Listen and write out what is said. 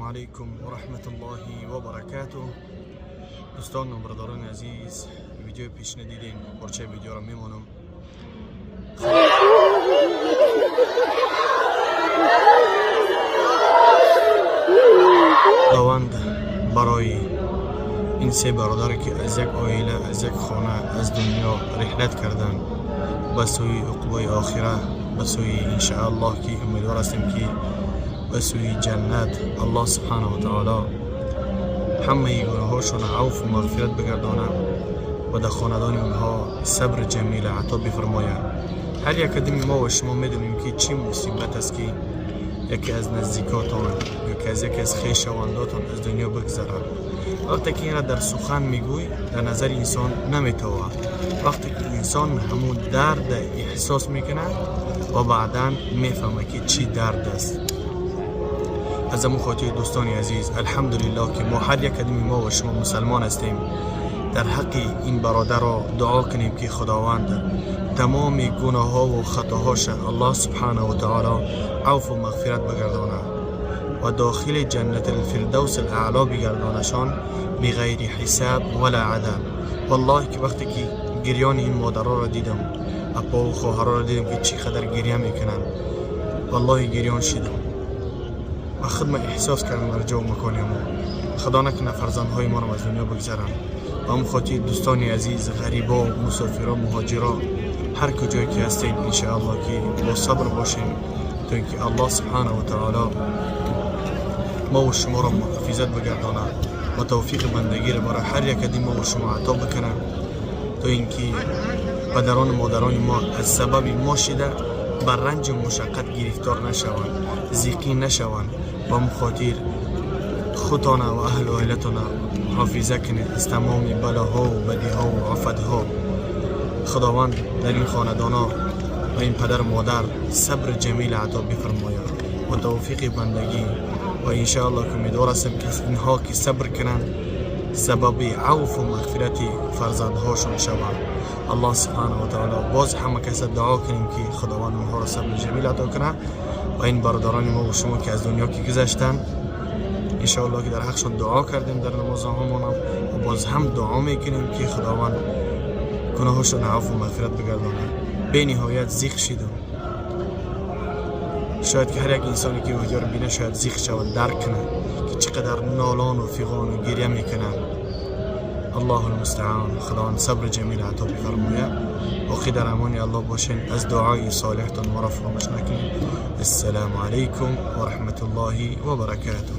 علیکم و رحمت الله و برکاته. دوستان و برادران عزیز، ویدیو پیش ندیدین، پرچه ویدیو را میمونم. خداوند برای این سه برادر که از یک عائله، از یک خانه، از دنیا رحلت کردن به سوی عقبه آخره، به سوی انشاءالله که امیدوار هستیم که به سوی جنت الله سبحانه و تعالی همه گناهاشون عفو و مغفرت بگردانه و در خاندان اونها صبر جمیل عطا بفرماید. هر یک کدوم ما و شما میدونیم که چی مصیبت است که یکی از نزدیکاتان، یکی از خویشاونداتان از دنیا بگذره. وقتی که این را در سخن میگوی در نظر انسان نمیتوه، وقتی که انسان همون درد احساس میکنه و بعدا میفهمه که چی درد است. از همون خاطر دوستان عزیز، الحمدلله که ما هر یک کدوم ما و شما مسلمان هستیم. در حق این برادر را دعا کنیم که خداوند تمام گناه ها و خطاهاش الله سبحانه و تعالی عفو و مغفرت بگردانه و داخل جنت الفردوس الاعلا بگردانشان بغیر حساب ولا عذاب. والله که وقتی که گریان این مادرها را دیدم، اپا و خواهرها را دیدم که چقدر گریه میکنن، والله گریان شدم و خود من احساس کردم در جو مکانی ما. خدا نکنه فرزندهای ما را از دنیا بگذارن. و هم خاطر دوستان عزیز، غریبا، مسافرا، مهاجرا، هر کجایی که هستین انشاءالله که با صبر باشین تا اینکه الله سبحانه و تعالی ما و شما را محافظت بگردانه و توفیق بندگی را برای هر یک ما و شما عطا بکنه تا اینکه پدران و مادران ما از سبب ما شده بر رنج و مشقت گرفتار نشوند، ضیقی نشوند. و هم خاطر خودتان و اهل و عائلتان حافظه کنید از تمام بلاها و بدیها و آفتها. خداوند در این خاندانا و این پدر مادر صبر جمیل عطا بفرماید و توفیق بندگی و انشاءالله که امیدوار هستم که اینها که صبر کنند سبب عفو و مغفرت فرزندهاشون شوند. الله سبحانه و تعالی باز همه کس دعا کنیم که خداوند اونها را صبر جمیل عطا کنه و این برادران ما و شما که از دنیا که گذشتن انشاءالله که در حقشون دعا کردیم در نمازهامون و باز هم دعا میکنیم که خداوند گناهاشون عفو و مغفرت بگردانه. به نهایت ضیق شدم، شاید که هر یک انسانی که ویدیو رو بینه شاید ضیق شود، درک کنه که چقدر نالان و فیغان و گریه میکنن. الله المستعان. خداوند صبر جمیل عطا بفرماید. باقی در امان الله باشین. از دعای صالحتان ما را فراموش نکنید. السلام علیکم و رحمت الله و برکاته.